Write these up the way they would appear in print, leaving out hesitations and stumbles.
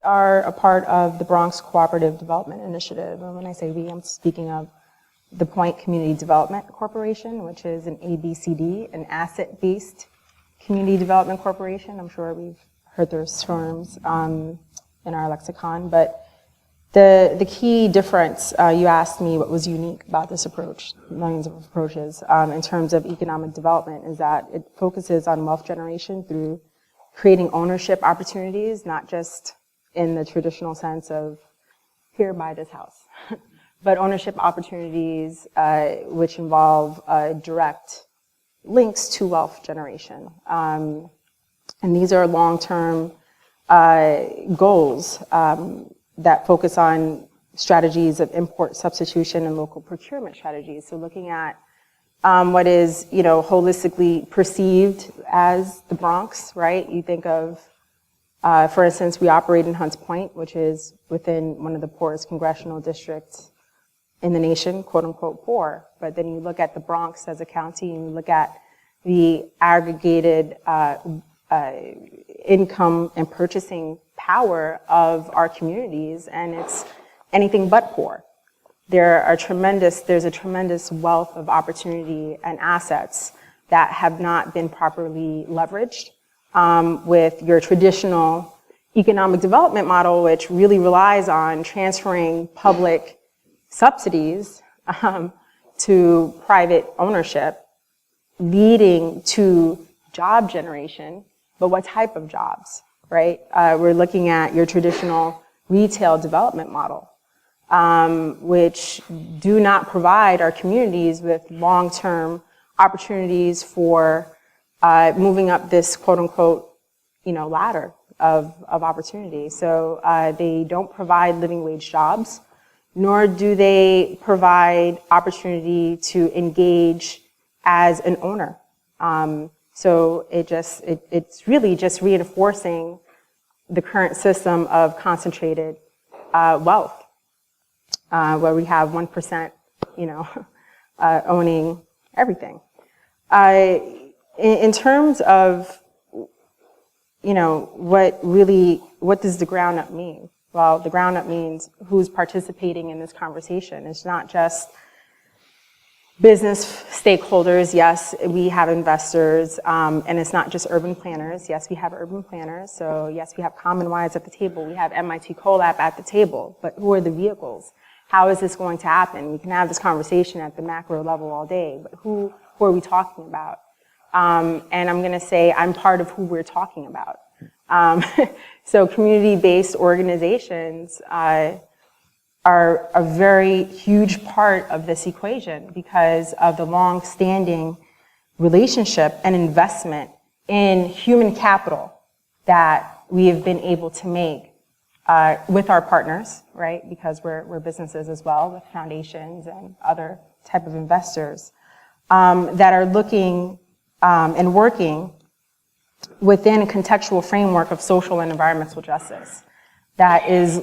are a part of the Bronx Cooperative Development Initiative. And when I say we, I'm speaking of the Point Community Development Corporation, which is an ABCD, an asset-based community development corporation. I'm sure we've heard those terms in our lexicon, but the key difference, you asked me what was unique about this approach, millions of approaches, in terms of economic development, is that it focuses on wealth generation through creating ownership opportunities, not just in the traditional sense of, here, buy this house, but ownership opportunities which involve direct links to wealth generation. And these are long-term goals that focus on strategies of import substitution and local procurement strategies. So looking at what is, holistically perceived as the Bronx, right? You think of, for instance, we operate in Hunts Point, which is within one of the poorest congressional districts in the nation, quote unquote poor. But then you look at the Bronx as a county and you look at the aggregated income and purchasing power of our communities, and it's anything but poor. There's a tremendous wealth of opportunity and assets that have not been properly leveraged with your traditional economic development model, which really relies on transferring public subsidies to private ownership, leading to job generation. But what type of jobs, right? We're looking at your traditional retail development model, which do not provide our communities with long-term opportunities for moving up this quote-unquote, ladder of opportunity. So they don't provide living wage jobs, nor do they provide opportunity to engage as an owner. So it's really just reinforcing the current system of concentrated wealth, where we have 1%, owning everything. In terms of, what does the ground up mean? Well, the ground up means who's participating in this conversation. It's not just business stakeholders. Yes, we have investors, and it's not just urban planners. Yes, we have urban planners. So yes, we have CommonWise at the table. We have MIT CoLab at the table. But who are the vehicles? How is this going to happen? We can have this conversation at the macro level all day, but who are we talking about? And I'm going to say I'm part of who we're talking about. So community-based organizations are a very huge part of this equation because of the long-standing relationship and investment in human capital that we have been able to make with our partners, right? Because we're businesses as well, with foundations and other type of investors that are looking and working within a contextual framework of social and environmental justice that is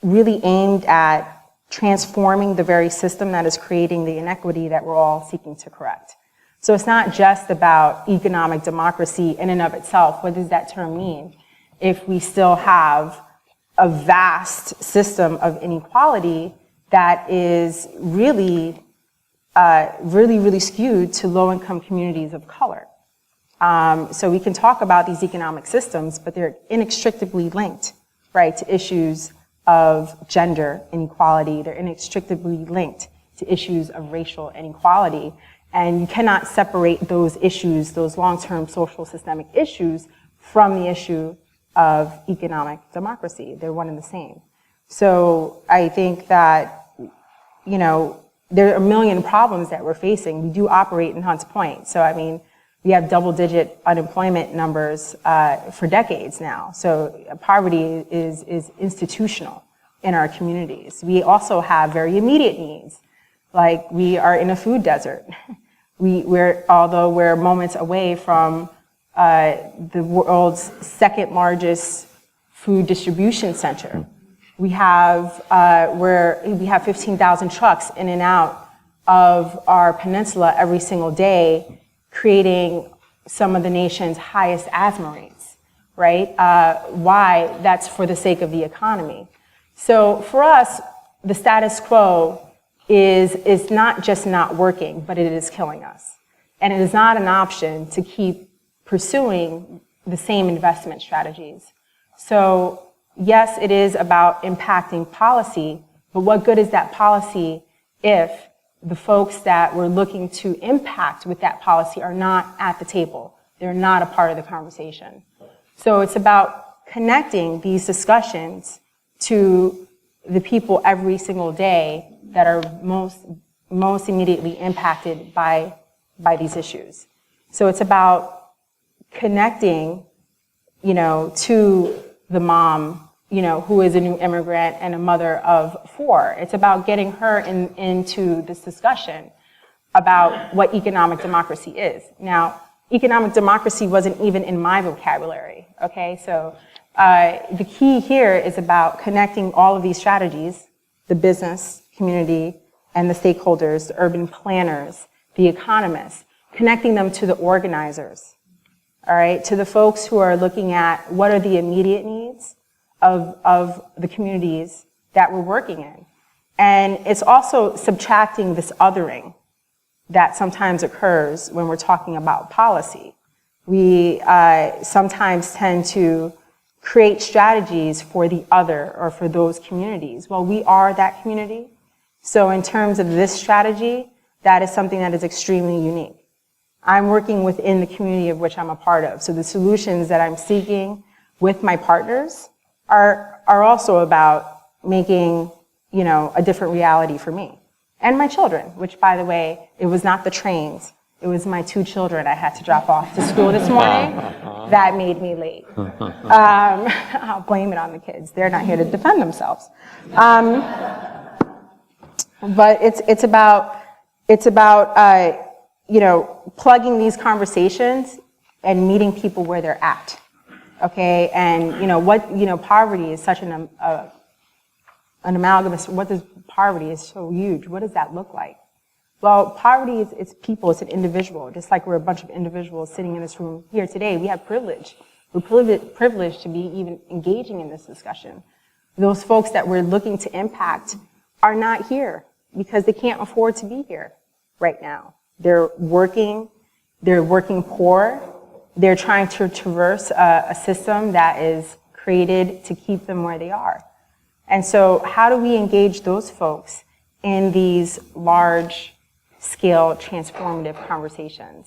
really aimed at transforming the very system that is creating the inequity that we're all seeking to correct. So it's not just about economic democracy in and of itself. What does that term mean? If we still have a vast system of inequality that is really skewed to low-income communities of color. So we can talk about these economic systems, but they're inextricably linked, right, to issues of gender inequality. They're inextricably linked to issues of racial inequality. And you cannot separate those issues, those long-term social systemic issues, from the issue of economic democracy. They're one and the same. So I think that, there are a million problems that we're facing. We do operate in Hunts Point. So, we have double-digit unemployment numbers for decades now. So poverty is institutional in our communities. We also have very immediate needs, like we are in a food desert. Although we're moments away from the world's second largest food distribution center. We have 15,000 trucks in and out of our peninsula every single day, creating some of the nation's highest asthma rates. right? Why? That's for the sake of the economy. So for us, the status quo is not just not working, but it is killing us. And it is not an option to keep pursuing the same investment strategies. So yes, it is about impacting policy, but what good is that policy if the folks that we're looking to impact with that policy are not at the table? They're not a part of the conversation. So it's about connecting these discussions to the people every single day that are most immediately impacted by these issues. So it's about connecting, to the mom, who is a new immigrant and a mother of 4. It's about getting her into this discussion about what economic democracy is. Now, economic democracy wasn't even in my vocabulary, okay? So the key here is about connecting all of these strategies, the business community and the stakeholders, the urban planners, the economists, connecting them to the organizers, all right, to the folks who are looking at what are the immediate needs of the communities that we're working in. And it's also subtracting this othering that sometimes occurs when we're talking about policy. We sometimes tend to create strategies for the other or for those communities. Well, we are that community. So in terms of this strategy, that is something that is extremely unique. I'm working within the community of which I'm a part of. So the solutions that I'm seeking with my partners are also about making, a different reality for me and my children, which, by the way, it was not the trains. It was my 2 children I had to drop off to school this morning. That made me late. I'll blame it on the kids. They're not here to defend themselves. But it's about plugging these conversations and meeting people where they're at. Okay, and poverty is such an amalgamous. What does poverty is so huge? What does that look like? Well, poverty is people. It's an individual. Just like we're a bunch of individuals sitting in this room here today, we have privilege. We're privileged to be even engaging in this discussion. Those folks that we're looking to impact are not here because they can't afford to be here right now. They're working poor. They're trying to traverse a system that is created to keep them where they are. And so how do we engage those folks in these large-scale transformative conversations?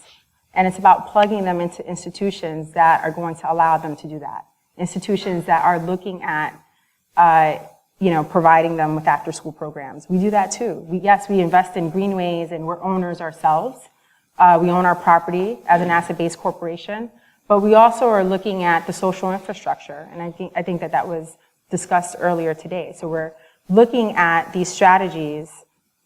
And it's about plugging them into institutions that are going to allow them to do that. Institutions that are looking at, providing them with after-school programs. We do that too. We invest in greenways and we're owners ourselves. We own our property as an asset-based corporation, but we also are looking at the social infrastructure, and I think that was discussed earlier today. So we're looking at these strategies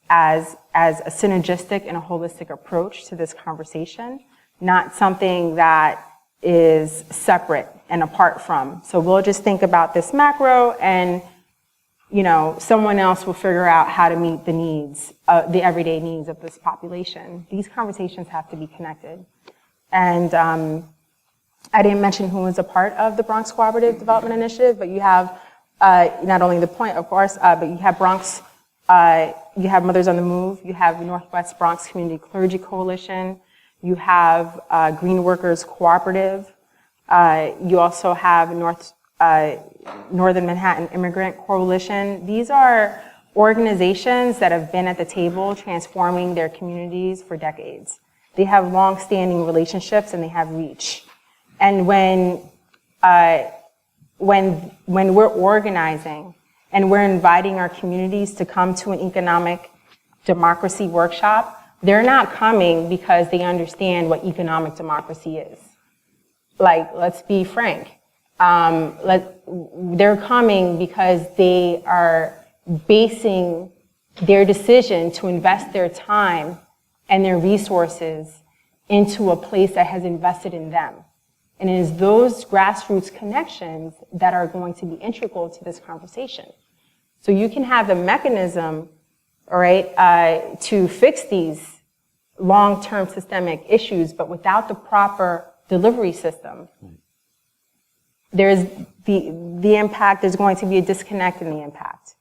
as a synergistic and a holistic approach to this conversation, not something that is separate and apart from. So we'll just think about this macro and someone else will figure out how to meet the needs, the everyday needs of this population. These conversations have to be connected. And I didn't mention who was a part of the Bronx Cooperative Development Initiative, but you have not only the point, of course, but you have Bronx, you have Mothers on the Move, you have Northwest Bronx Community Clergy Coalition, you have Green Workers Cooperative, you also have Northern Manhattan Immigrant Coalition. These are organizations that have been at the table transforming their communities for decades. They have long-standing relationships and they have reach. And when we're organizing and we're inviting our communities to come to an economic democracy workshop, they're not coming because they understand what economic democracy is. Let's be frank. They're coming because they are basing their decision to invest their time and their resources into a place that has invested in them. And it is those grassroots connections that are going to be integral to this conversation. So you can have the mechanism, all right, to fix these long-term systemic issues, but without the proper delivery system, there's the impact, there's going to be a disconnect in the impact.